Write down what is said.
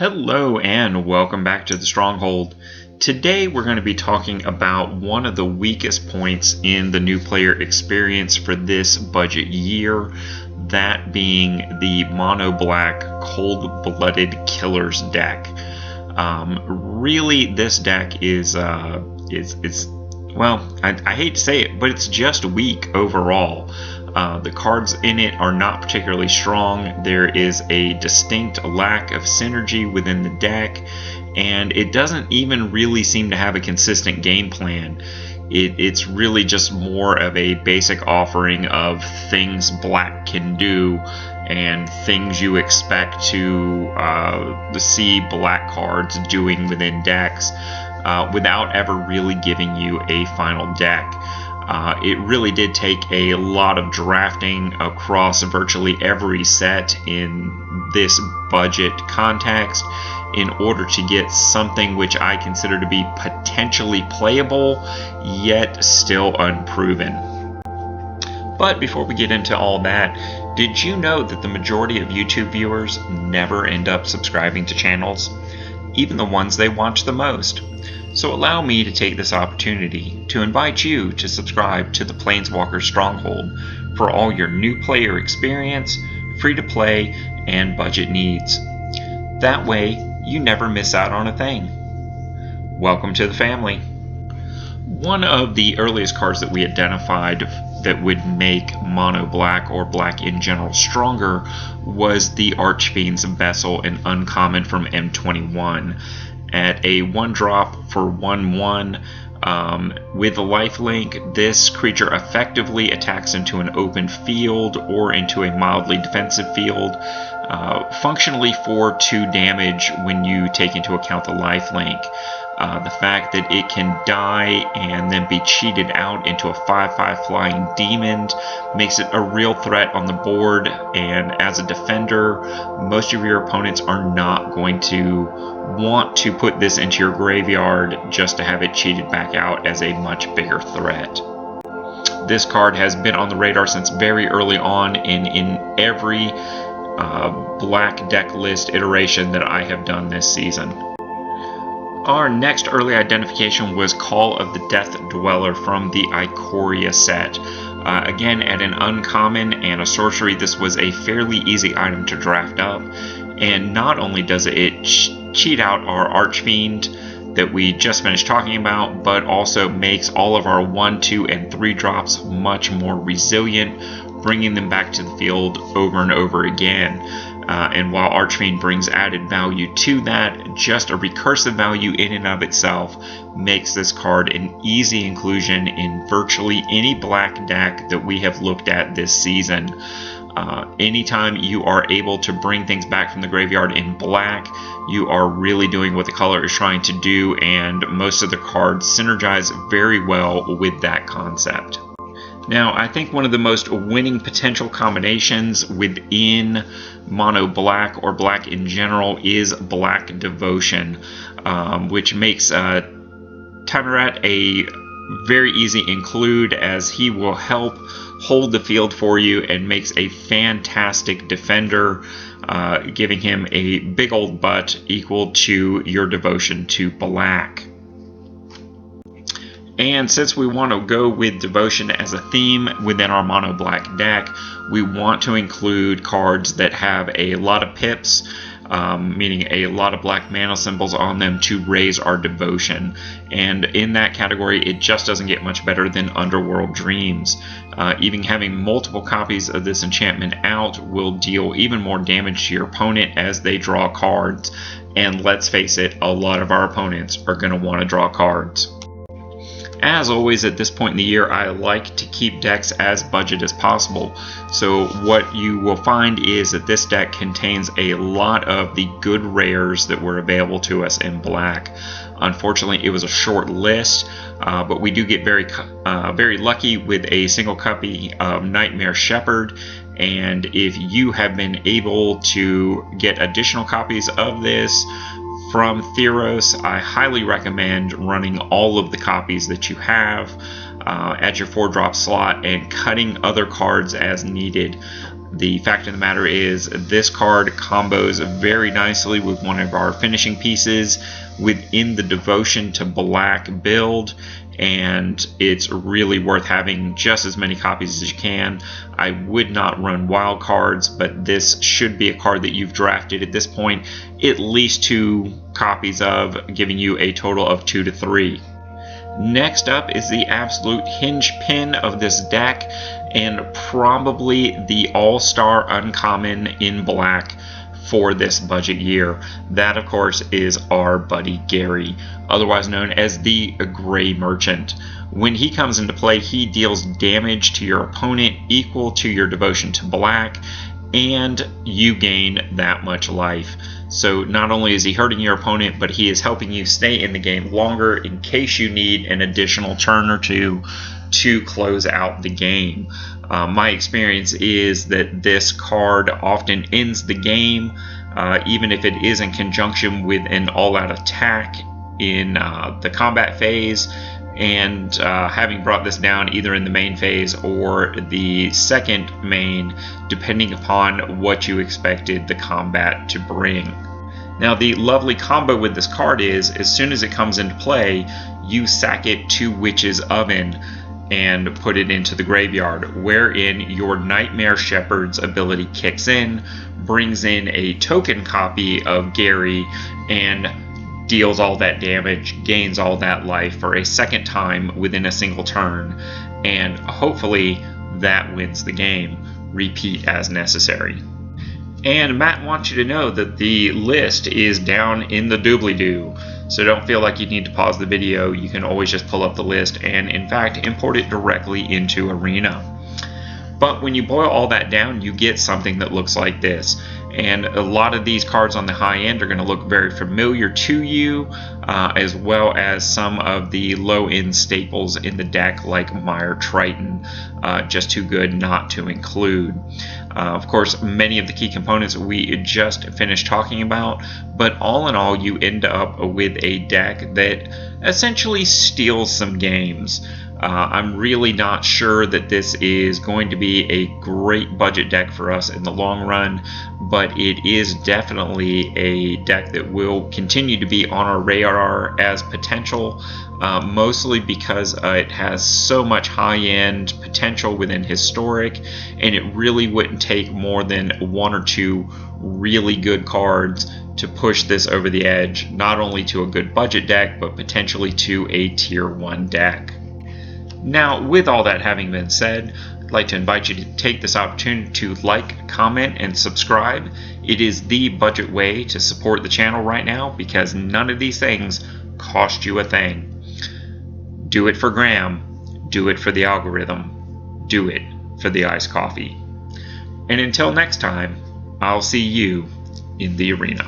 Hello and welcome back to the Stronghold. Today we're going to be talking about one of the weakest points in the new player experience for this budget year, that being the mono black cold-blooded killers deck. Really, this deck is well, I hate to say it, but it's just weak overall. The cards in it are not particularly strong. There is a distinct lack of synergy within the deck, and it doesn't even really seem to have a consistent game plan. It's really just more of a basic offering of things black can do and things you expect to see black cards doing within decks without ever really giving you a final deck. It really did take a lot of drafting across virtually every set in this budget context in order to get something which I consider to be potentially playable, yet still unproven. But before we get into all that, did you know that the majority of YouTube viewers never end up subscribing to channels, even the ones they watch the most? So allow me to take this opportunity to invite you to subscribe to the Planeswalker Stronghold for all your new player experience, free-to-play, and budget needs. That way, you never miss out on a thing. Welcome to the family. One of the earliest cards that we identified that would make mono black or black in general stronger was the Archfiend's Vessel, an uncommon from M21. At a 1-drop for 1/1 with a lifelink, this creature effectively attacks into an open field or into a mildly defensive field, functionally for 2 damage when you take into account the lifelink. The fact that it can die and then be cheated out into a 5/5 flying demon makes it a real threat on the board, and as a defender, most of your opponents are not going to want to put this into your graveyard just to have it cheated back out as a much bigger threat. This card has been on the radar since very early on in every black deck list iteration that I have done this season. Our next early identification was Call of the Death Dweller from the Ikoria set. Again, at an uncommon and a sorcery, this was a fairly easy item to draft up, and not only does it cheat out our Archfiend that we just finished talking about, but also makes all of our 1, 2, and 3 drops much more resilient, bringing them back to the field over and over again. And while Archfiend brings added value to that, just a recursive value in and of itself makes this card an easy inclusion in virtually any black deck that we have looked at this season. Anytime you are able to bring things back from the graveyard in black, you are really doing what the color is trying to do, and most of the cards synergize very well with that concept. Now, I think one of the most winning potential combinations within mono black or black in general is Black Devotion, which makes Tymaret a very easy include, as he will help hold the field for you and makes a fantastic defender, giving him a big old butt equal to your devotion to black. And since we want to go with devotion as a theme within our mono black deck, we want to include cards that have a lot of pips, meaning a lot of black mana symbols on them to raise our devotion. And in that category, it just doesn't get much better than Underworld Dreams. Even having multiple copies of this enchantment out will deal even more damage to your opponent as they draw cards. And let's face it, a lot of our opponents are going to want to draw cards. As always, at this point in the year, I like to keep decks as budget as possible. So what you will find is that this deck contains a lot of the good rares that were available to us in black. Unfortunately, it was a short list, but we do get very lucky with a single copy of Nightmare Shepherd. And if you have been able to get additional copies of this from Theros, I highly recommend running all of the copies that you have at your 4-drop slot and cutting other cards as needed. The fact of the matter is, this card combos very nicely with one of our finishing pieces within the Devotion to Black build, and it's really worth having just as many copies as you can. I would not run wild cards, but this should be a card that you've drafted at this point at least 2 copies of, giving you a total of 2 to 3. Next up is the absolute hinge pin of this deck, and probably the all-star uncommon in black for this budget year. That, of course, is our buddy Gary, otherwise known as the Gray Merchant. When he comes into play, he deals damage to your opponent equal to your Devotion to Black, and you gain that much life. So not only is he hurting your opponent, but he is helping you stay in the game longer in case you need an additional turn or two to close out the game. My experience is that this card often ends the game, even if it is in conjunction with an all-out attack in the combat phase. And having brought this down either in the main phase or the second main, depending upon what you expected the combat to bring. Now, the lovely combo with this card is, as soon as it comes into play, you sack it to Witch's Oven and put it into the graveyard, wherein your Nightmare Shepherd's ability kicks in, brings in a token copy of Gary, and deals all that damage, gains all that life for a second time within a single turn, and hopefully that wins the game. Repeat as necessary. And Matt wants you to know that the list is down in the doobly-doo, so don't feel like you need to pause the video. You can always just pull up the list and, in fact, import it directly into Arena. But when you boil all that down, you get something that looks like this. And a lot of these cards on the high end are going to look very familiar to you, as well as some of the low-end staples in the deck like Mire Triton, just too good not to include. Of course, many of the key components we just finished talking about, but all in all, you end up with a deck that essentially steals some games. I'm really not sure that this is going to be a great budget deck for us in the long run, but it is definitely a deck that will continue to be on our radar as potential, mostly because it has so much high-end potential within Historic, and it really wouldn't take more than 1 or 2 really good cards to push this over the edge, not only to a good budget deck, but potentially to a tier 1 deck. Now, with all that having been said, I'd like to invite you to take this opportunity to like, comment, and subscribe. It is the budget way to support the channel right now, because none of these things cost you a thing. Do it for Graham. Do it for the algorithm. Do it for the iced coffee. And until next time, I'll see you in the arena.